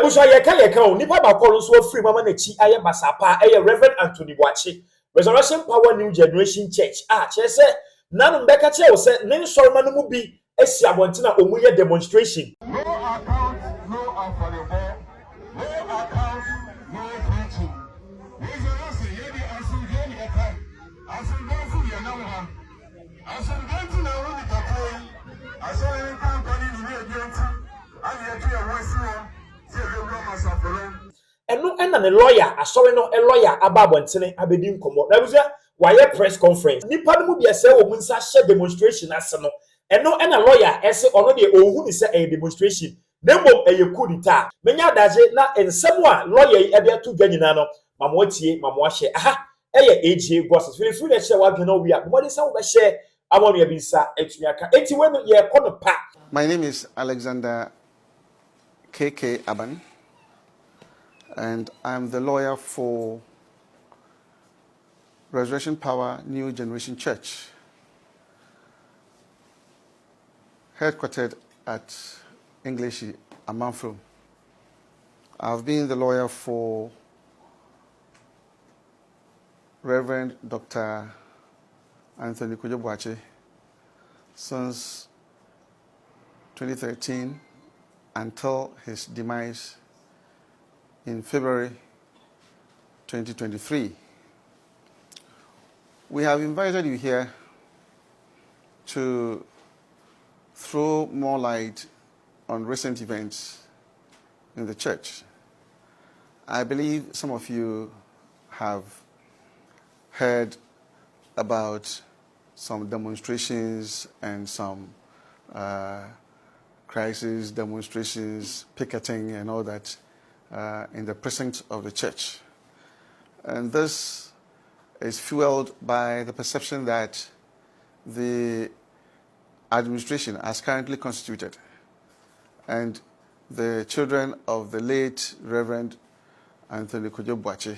Ebuso yeka o nipa ba call so free mama na chi aye basapa aye Reverend Anthony Boakye Resurrection Power New Generation Church che se nanu mbeka che o se nen sorma no mu bi esi abontina omuye demonstration no account no affordable no account no preaching resurrection ye di asuje ni ekai asuje ye na wa asuje na wo di kakoi asuje company ni we agent aye to ye wasiwo se ye bro masafolo eno ena ne lawyer asori no lawyer aba abontene abedi nkomo na buza waye press conference nipa no mu bi ese wo munsa hye demonstration ase no eno ena lawyer ese ono de ohu ni se a demonstration nembom eyekudita menya daje na ensem a lawyer yi ebe ato dwanyina no mamo tie mamo ahye aha eye AJ bosses feel free to share what you know we are what is how we share amonu ya bisa etumiaka enti when ye kono pa. My name is Alexander KK Aban, and I'm the lawyer for Resurrection Power New Generation Church, headquartered at English Amanfro. I've been the lawyer for Reverend Dr. Anthony Boakye since 2013 until his demise in February 2023. We have invited you here to throw more light on recent events in the church. I believe some of you have heard about some demonstrations and some crisis demonstrations, picketing and all that in the precinct of the church. And this is fueled by the perception that the administration as currently constituted and the children of the late Reverend Anthony Boakye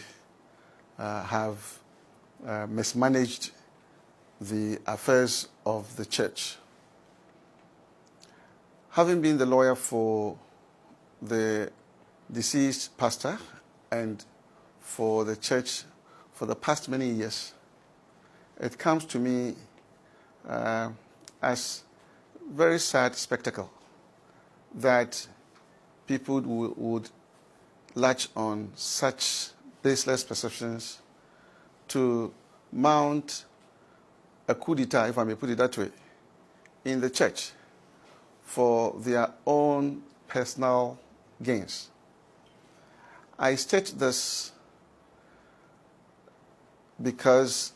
have mismanaged the affairs of the church. Having been the lawyer for the deceased pastor and for the church for the past many years, it comes to me as very sad spectacle that people would latch on such baseless perceptions to mount a coup d'etat, if I may put it that way, in the church for their own personal gains. I state this because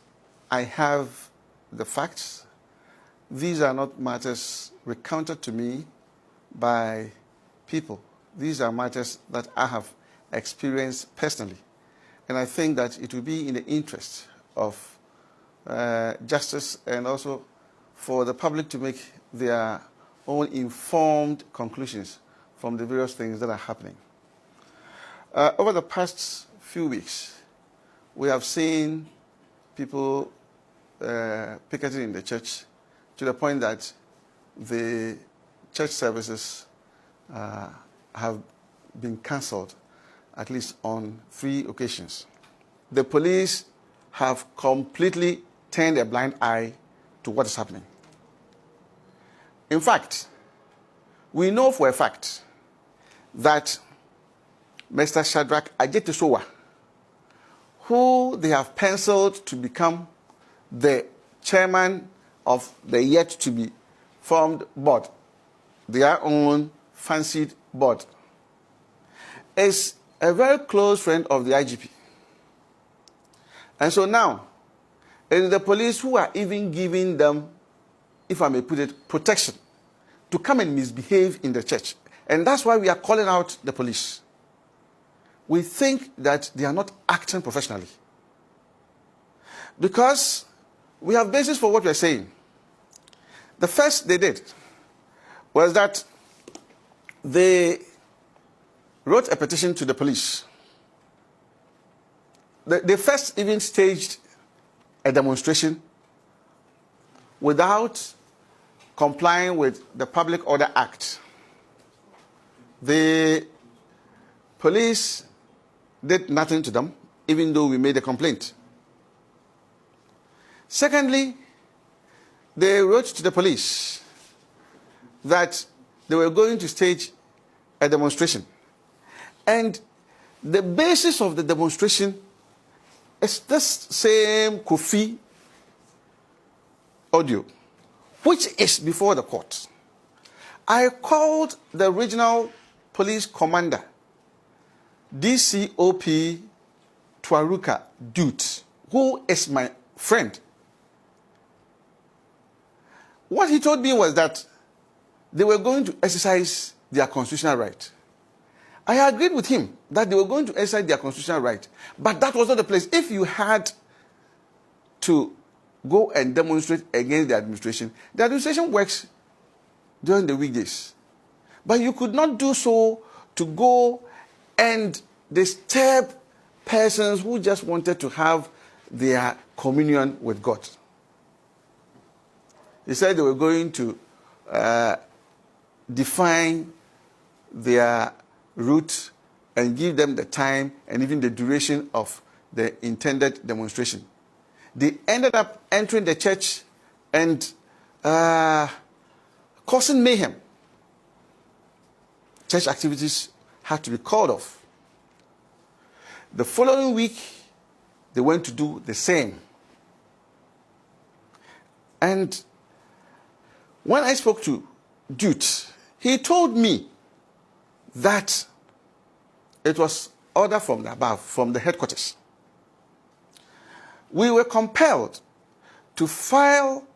I have the facts. These are not matters recounted to me by people. These are matters that I have experienced personally. And I think that it will be in the interest of justice and also for the public to make their own informed conclusions from the various things that are happening. Over the past few weeks, we have seen people picketing in the church to the point that the church services have been cancelled at least on 3 occasions. The police have completely turned a blind eye to what is happening. In fact, we know for a fact that Mr. Shadrach Ajetisowa, who they have penciled to become the chairman of the yet-to-be-formed board, their own fancied board, is a very close friend of the IGP. And so now, it is the police who are even giving them, if I may put it, protection to come and misbehave in the church. And that's why we are calling out the police. We think that they are not acting professionally. Because we have basis for what we are saying. The first they did was that they wrote a petition to the police. They first even staged a demonstration without complying with the Public Order Act. They police did nothing to them, even though we made a complaint. Secondly, they wrote to the police that they were going to stage a demonstration. And the basis of the demonstration is this same Kofi audio, which is before the court. I called the regional police commander, DCOP Twaruka Dute, who is my friend. What he told me was that they were going to exercise their constitutional right. I agreed with him that they were going to exercise their constitutional right, but that was not the place. If you had to go and demonstrate against the administration works during the weekdays. But you could not do so to go and disturb persons who just wanted to have their communion with God. He said they were going to define their route and give them the time and even the duration of the intended demonstration. They ended up entering the church and causing mayhem. Church activities had to be called off. The following week, they went to do the same. And when I spoke to Dute, he told me that it was order from the above, from the headquarters. We were compelled to file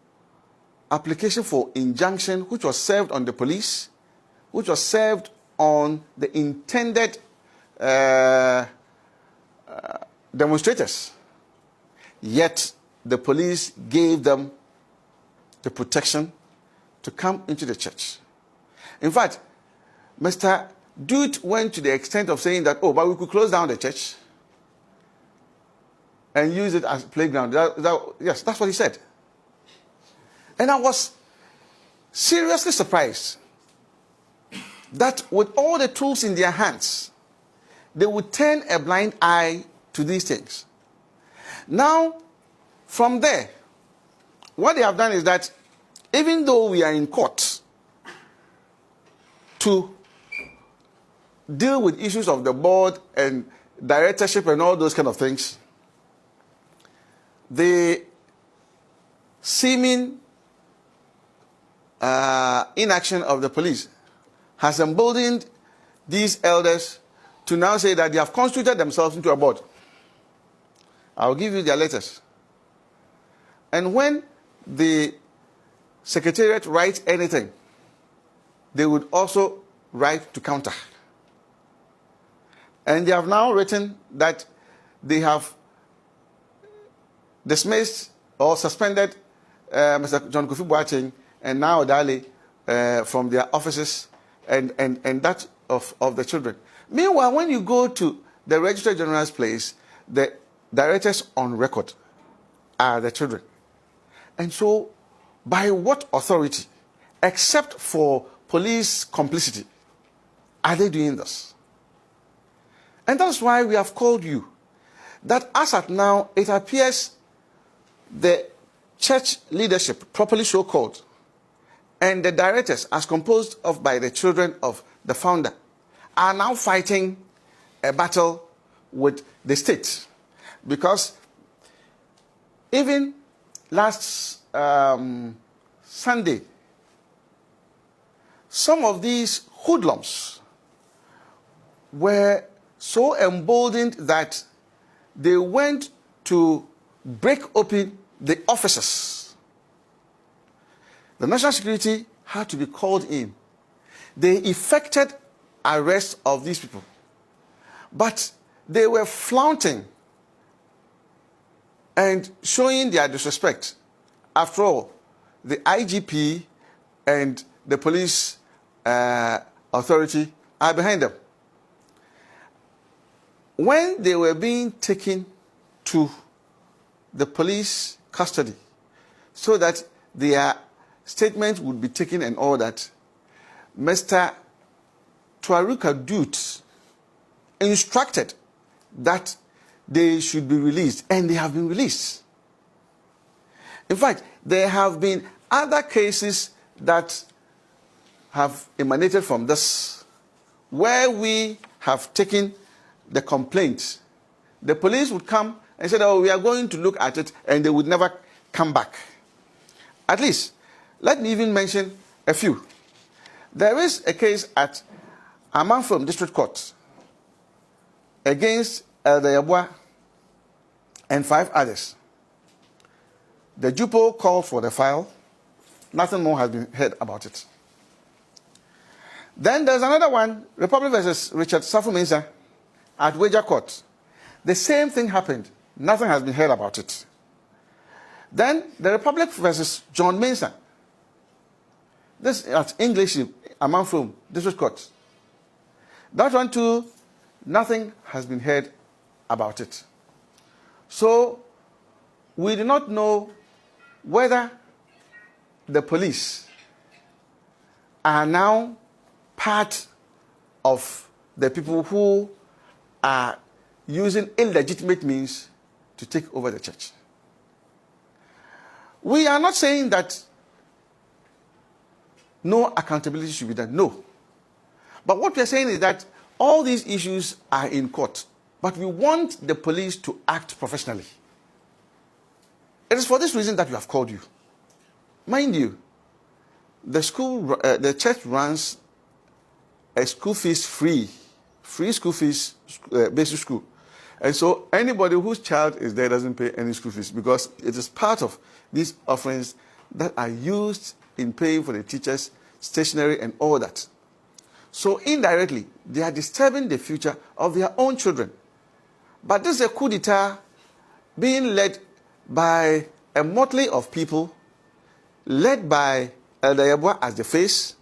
application for injunction, which was served on the police, which was served on the intended demonstrators. Yet the police gave them the protection to come into the church. In fact, Mr. Dute went to the extent of saying that, oh, but we could close down the church and use it as a playground. Yes, that's what he said. And I was seriously surprised that with all the tools in their hands, they would turn a blind eye to these things. Now, from there, what they have done is that even though we are in court to deal with issues of the board and directorship and all those kind of things, the seeming inaction of the police has emboldened these elders to now say that they have constituted themselves into a board. I'll give you their letters. And when the secretariat writes anything, they would also write to counter. And they have now written that they have dismissed or suspended Mr. John Kofi Boakye and now Dali from their offices and that of the children. Meanwhile, when you go to the Registrar General's place, the directors on record are the children. And so, by what authority, except for police complicity, are they doing this? And that's why we have called you. That as at now, it appears the church leadership, properly so called, and the directors, as composed of by the children of the founder, are now fighting a battle with the state. Because even last Sunday, some of these hoodlums were so emboldened that they went to break open the offices. The national security had to be called in. They effected arrest of these people. But they were flaunting and showing their disrespect. After all, the IGP and the police authority are behind them. When they were being taken to the police custody so that their statement would be taken and all that, Mr. Twaruka Dute instructed that they should be released, and they have been released. In fact, there have been other cases that have emanated from this, where we have taken the complaint. The police would come and said, oh, we are going to look at it, and they would never come back. At least, let me even mention a few. There is a case at Amanfrom District Court against Elder Yabwa and 5 others. The JUPO called for the file. Nothing more has been heard about it. Then there's another one, Republic versus Richard Safu-Mensah at Wager Court. The same thing happened. Nothing has been heard about it. Then the Republic versus John Mensah. This at English, Amanfrom District Court. That one too, nothing has been heard about it. So we do not know whether the police are now part of the people who are using illegitimate means to take over the church. We are not saying that no accountability should be done. No. But what we are saying is that all these issues are in court, but we want the police to act professionally. It is for this reason that we have called you. Mind you, the church runs a school fees free school fees, basic school. And so anybody whose child is there doesn't pay any school fees, because it is part of these offerings that are used in paying for the teachers, stationery, and all that. So indirectly, they are disturbing the future of their own children. But this is a coup d'etat being led by a motley of people, led by Elder Yabwa as the face,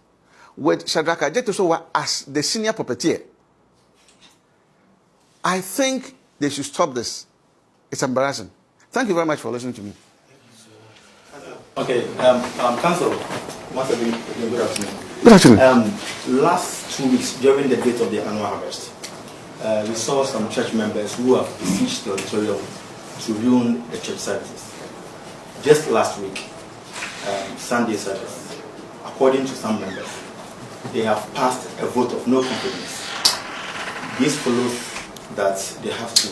with Shadrach Ajetosowa as the senior puppeteer. I think they should stop this. It's embarrassing. Thank you very much for listening to me. Okay, Council, once again, good afternoon. Good afternoon. Last 2 weeks, during the date of the annual harvest, we saw some church members who have besieged the auditorium to ruin the church services. Just last week, Sunday service, according to some members, they have passed a vote of no confidence. This follows that they have to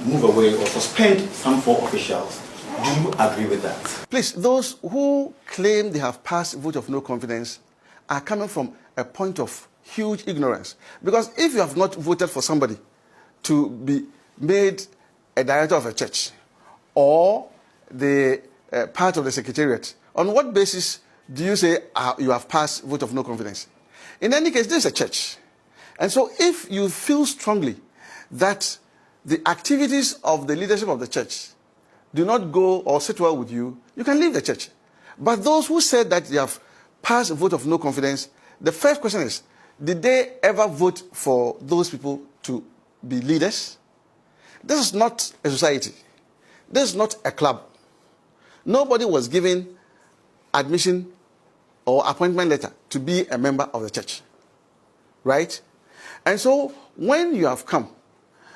move away or suspend some 4 officials. Do you agree with that? Please, those who claim they have passed a vote of no confidence are coming from a point of huge ignorance. Because if you have not voted for somebody to be made a director of a church or the part of the secretariat, on what basis do you say you have passed vote of no confidence? In any case, this is a church. And so if you feel strongly that the activities of the leadership of the church do not go or sit well with you, you can leave the church. But those who said that they have passed a vote of no confidence, the first question is, did they ever vote for those people to be leaders? This is not a society. This is not a club. Nobody was given admission or appointment letter to be a member of the church. Right? And so when you have come,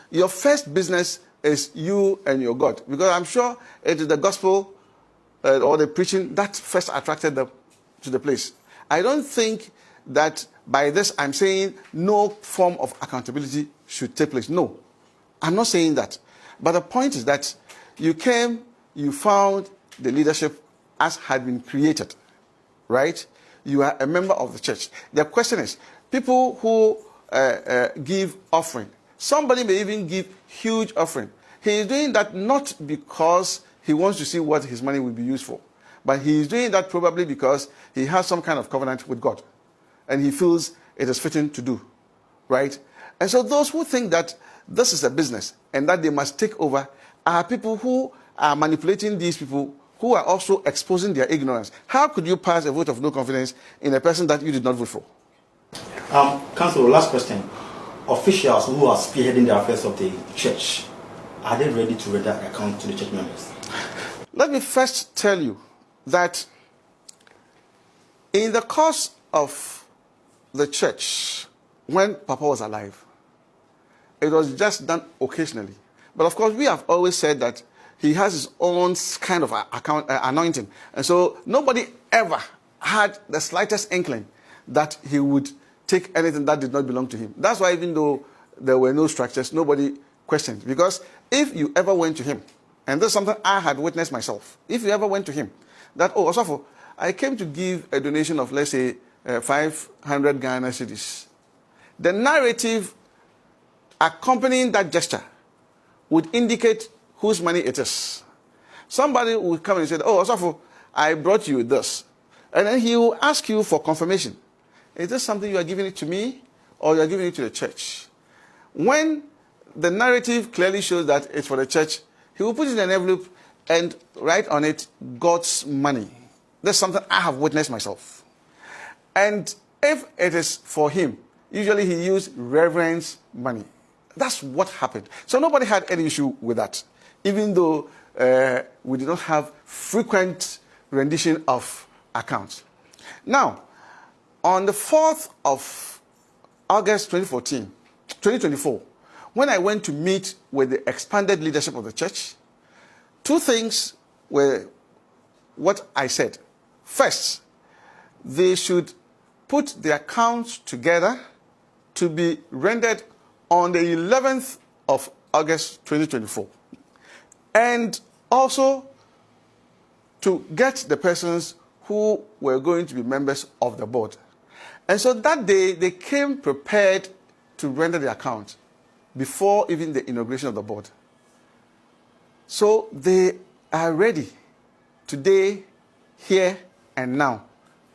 your first business is you and your God. Because I'm sure it is the gospel or the preaching that first attracted them to the place. I don't think that by this I'm saying no form of accountability should take place. No, I'm not saying that. But the point is that you came, you found the leadership as had been created. Right? You are a member of the church. The question is, people who give offering, somebody may even give huge offering. He is doing that not because he wants to see what his money will be used for, but he is doing that probably because he has some kind of covenant with God, and he feels it is fitting to do, right? And so those who think that this is a business and that they must take over are people who are manipulating these people, who are also exposing their ignorance. How could you pass a vote of no confidence in a person that you did not vote for? Council, last question. Officials who are spearheading the affairs of the church, are they ready to render account to the church members? Let me first tell you that in the course of the church, when Papa was alive, it was just done occasionally. But of course, we have always said that he has his own kind of anointing. And so nobody ever had the slightest inkling that he would take anything that did not belong to him. That's why even though there were no structures, nobody questioned. Because if you ever went to him, and this is something I had witnessed myself, if you ever went to him, that, oh, Osofo, I came to give a donation of, let's say, 500 Ghana cedis. The narrative accompanying that gesture would indicate whose money it is. Somebody would come and say, oh, Osofo, I brought you this. And then he will ask you for confirmation. Is this something you are giving it to me or you are giving it to the church? When the narrative clearly shows that it's for the church, he will put it in an envelope and write on it, God's money. That's something I have witnessed myself. And if it is for him, usually he used reverence money. That's what happened. So nobody had any issue with that, even though we did not have frequent rendition of accounts. Now, on the 4th of August 2024, when I went to meet with the expanded leadership of the church, two things were what I said. First, they should put the accounts together to be rendered on the 11th of August 2024. And also to get the persons who were going to be members of the board. And so that day, they came prepared to render the account before even the inauguration of the board. So they are ready today, here, and now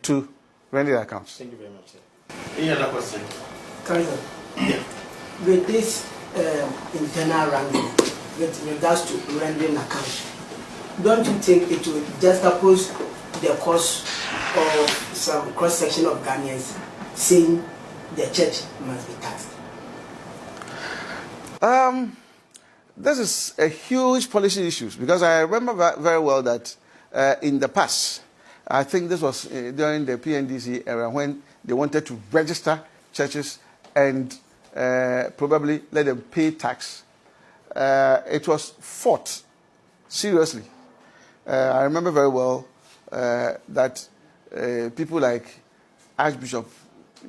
to render the accounts. Thank you very much, sir. Any other question? Council, Yeah. with this internal ranking with regards to rendering accounts, don't you think it will juxtapose the cause of some cross-section of Ghanaians saying the church must be taxed? This is a huge policy issue because I remember very well that in the past, I think this was during the PNDC era when they wanted to register churches and probably let them pay tax. It was fought seriously. I remember very well that people like Archbishop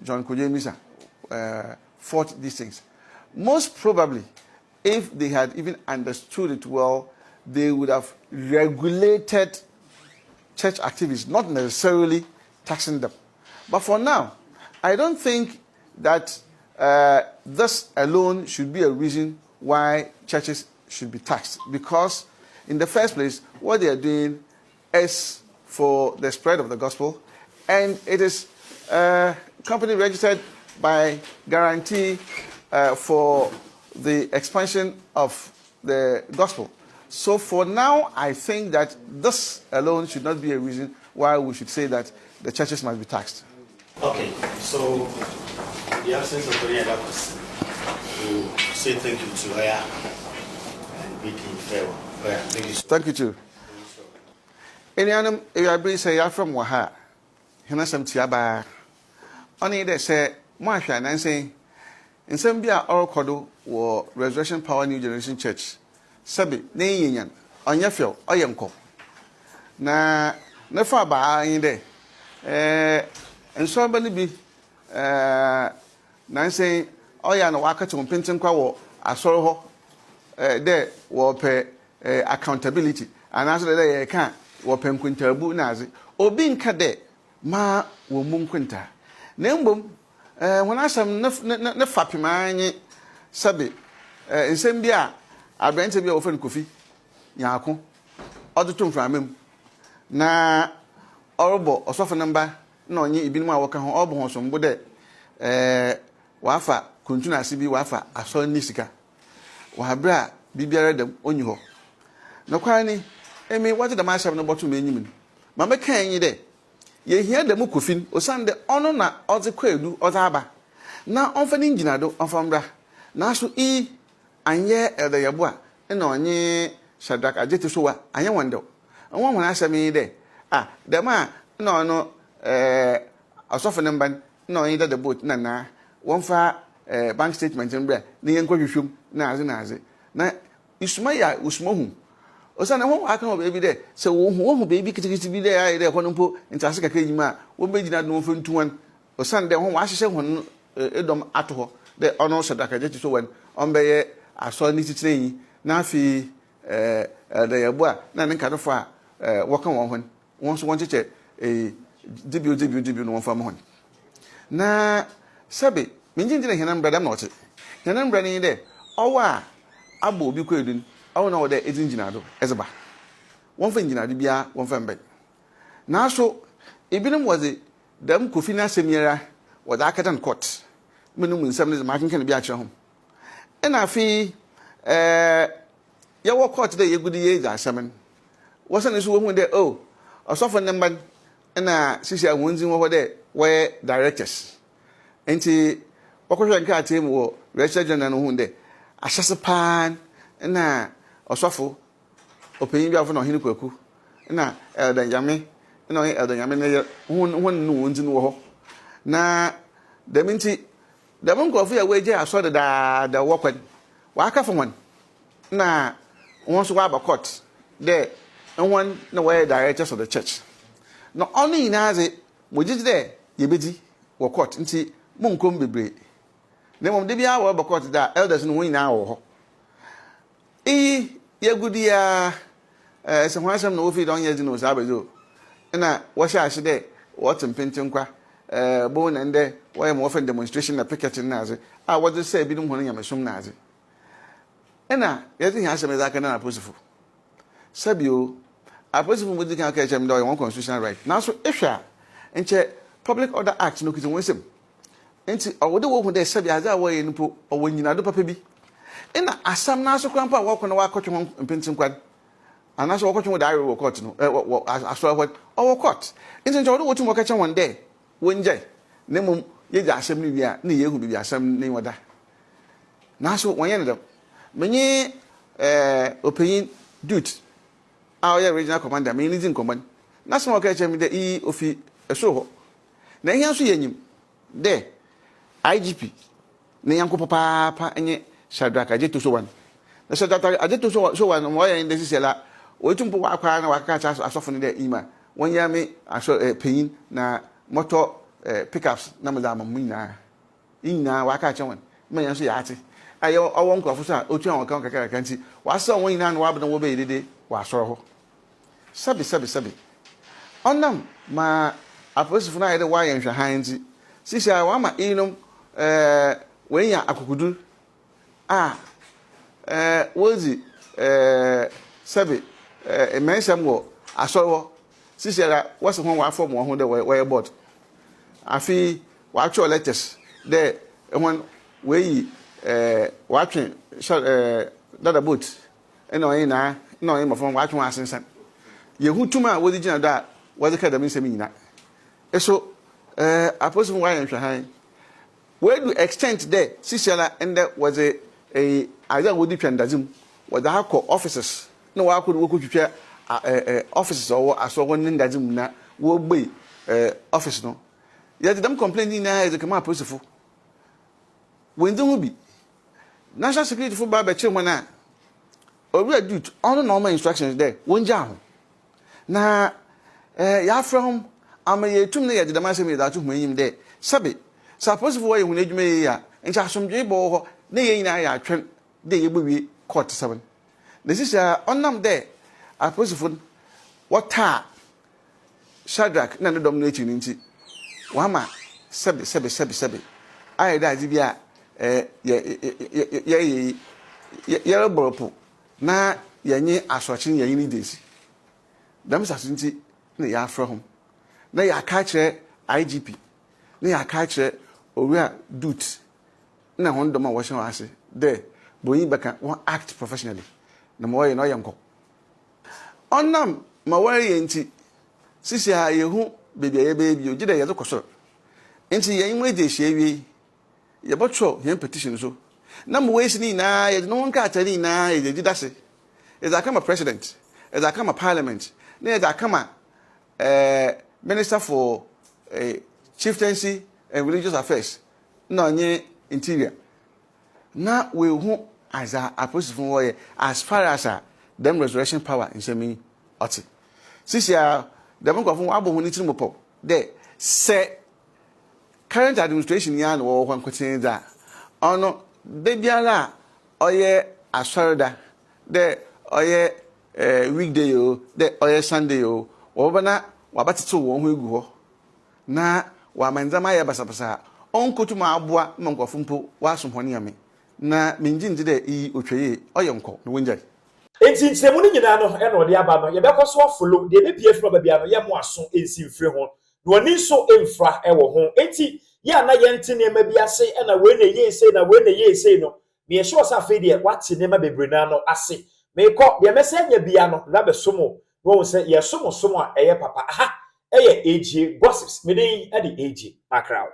John Kojo fought these things. Most probably, if they had even understood it well, they would have regulated church activities, not necessarily taxing them. But for now, I don't think that this alone should be a reason why churches should be taxed. Because in the first place, what they are doing is for the spread of the gospel, and it is company registered by guarantee for the expansion of the gospel. So for now, I think that this alone should not be a reason why we should say that the churches must be taxed. Okay, so in the absence of any other question, we'll say thank you to Aya and Vicky Farewell. Thank you. Thank you too. Anyone, if I bring say from Waha, Henasam Tiaba, only they say, Marsha and say, in Sambia or Kodo or Resurrection Power New Generation Church, Sabi, Nayan, on your field, I am called. Na never by in there. And somebody be Nancy, oh, yeah, no, Waka to Pinton Cow, I saw her there, will pay accountability. And as the day can't, will pay Quinterbu Nazi, or being cadet, ma will moon quinta. Nembum, when I some no fappy man, Sabi, in Sambia, I went to be often coffee, Yako, or the tomb from him. Na horrible or soften number, no, ye been my worker on Obon, some bude, Wafa, Kuntuna Sibi Wafa, I saw Nisika. Wahabra, Bibia them on you. No crying, Amy, what did the master of the bottom minimum? Mamma can ye there? Ye hear the Mukufin, or Sunday honor na or the Quadu or Zaba. Now, often Inginado of Umbra. Now, so e and ye the Yabua, and on ye Shadrach Ajetusua, and I wonder. And one when I say me there, the man, no, a soften number, no, either the boat, nana, one far bank statement mbre na yen kwahwehwem na aze na isuma ya usuma hu osa na ho aka ho baby de se wo hu baby kitikiti bi de ayi de ko no mpo ntase kaka yima wo begina no mfa ntuwan osa de ho wa hyehye ho edom ato ho de ono sedaka je so wan on be ye aso ni titire yi na afi de yabo a na ne kadofo a woka won ho won so won cheche debut no won fa mo ho na sabe minjinjina henam brada mnote henam brada ni de owa abo obi ko edun owo na wo de edinjina do ezeba won fa njina do bia won fa mbe na so ebinum waze dam kofi na semiera wo da akatan court minum nsam ne ma kenken bia kire ho ena afi ya wo court de yegudi ye ja asamen wo se ne so wo hu de oh osofo ne mban ena sisi awonzin wo de we directors enti wakohwe nka atem wo register general no hu de ahyase pan na osofo opanyin bi afo na ohene kwaku na elder yame na elder yame ne hu no wonzin wo ho na deminti dem nkofu ya weje aso da wokwan wa aka fo won na won so wa ba court de won na we directors of the church no only inaze mojiji de yebedi wo court nti munkom bebre na mom de bia wo ba court da elders no nyina wo ho yegudi ya se ho asem no ofi don yedi no sabezo na wo sha ase de wo tempenten kwa bo na nde wo mo ofen demonstration na picketing na aze a wo de say bi dum hono nyamesum na aze na yedi ha asem za kana na posifu sabio aposifu mo di kan ka chem do won constitutional right na so ehwa enche public order act no kitin wonsem enti awode wo hu de sabia aze a wo ye npo owo nyina do papa bi ina asam na so kwampa wo kono wa kotwe mpentin kwan anaso wo kotwe wo da wo court no aso what owo court enti nje wo do wotum wo ka chen won de wonje ne mum ye ja asam ni bia na ye hu bia asam ni woda na so won ye ne dem menyi opinion dude our regional commander me ni din command na so wo ka chen mi de ofi eso ho na ihe so ye nyim de IGP ne yanko papa enye Shadrach ajeto so wan na Shadrach ajeto so wan mo ya ndesi sela otumpo wa kwa na waka cha asofo ne de ima won ya me aso panyin na motor pickups na madama muina ina waka cha wan me yan so ya ate ayo owon krofo so otu an kan kakaka nti wa so won ina na wa bdan wo be dede wa so ho sabi onam ma aposifo na yede wa yan hwa han nti sisia wa ma inom wen ya akukudu wozi sabi emensam wo asowo sisiera wase ho wa form ho de we board afi wa cho letters de won we wa twen dada boat eno yin na no yin mafon wa twen asensan ye hutuma wodi gina da wodi ka da min semi nyina eso apostle wa yan hwan we do extent there sisiera and there was a either wodi twandazim was the hako officers no wa ko wo twitwa officers or aso won ndazim na wo gbe office no yet them complaining na is come apostle when do bi national security for ba che mo na obi duty on normal instructions there wonja ho na ya from amayetum na yede dama semi da to hwanyim there sabe suppose for you adwuma yi ya ncha asomdwe bo ho na ye nyina ya atwen de ye gbewie court 7 na sisa onam there apostle wata Shadrach na no dom na echi nti wa ma sebe ai da ji bia ye roboropo na yenye asochin yenye ni desi dam sasu nti na ya afro hom na ya ka kire IGP na ya ka kire owia dut na hon dom a wo hyen ase de boyi beka won act professionally na mo ye no yanko onam ma wari yenti sisi ha yehu bebia ye bebi ogide ye zokosoro enti yen mu de hye wi ye botro yen petition so na mo we sini na ye no nka atari na ye de dase is that come a president is that come a parliament na is that come a minister for chieftaincy and religious affairs no nye interior. Now we who as a approach way as far as them resurrection power in semi oti. Since ya the bank of abo who need mopo there say current administration yan or one question that ono de biara oye aswarada de oye weekday o de oye Sunday o obana wabatito wo ho egu ho na wa manzama ya basabasa onkotu ma aboa mankofo mpo waso hone ame na minjinji de yi otweye oyemko no wonjai enti nsemu ni nyina no e no de aba no ye bekoso afolo de be pie fro ba bia no ye mo aso ensi mfiri ho no oni so emfra e wo ho enti ya na ye nti ne ma bia se e na we na ye se na we na ye se no me ye sure sa fe de wate ne ma bebre na no ase me ko de mesa nya bia no na be somo no se ye somo a eye papa aha eye AG gossips me den e de AG Magraheb.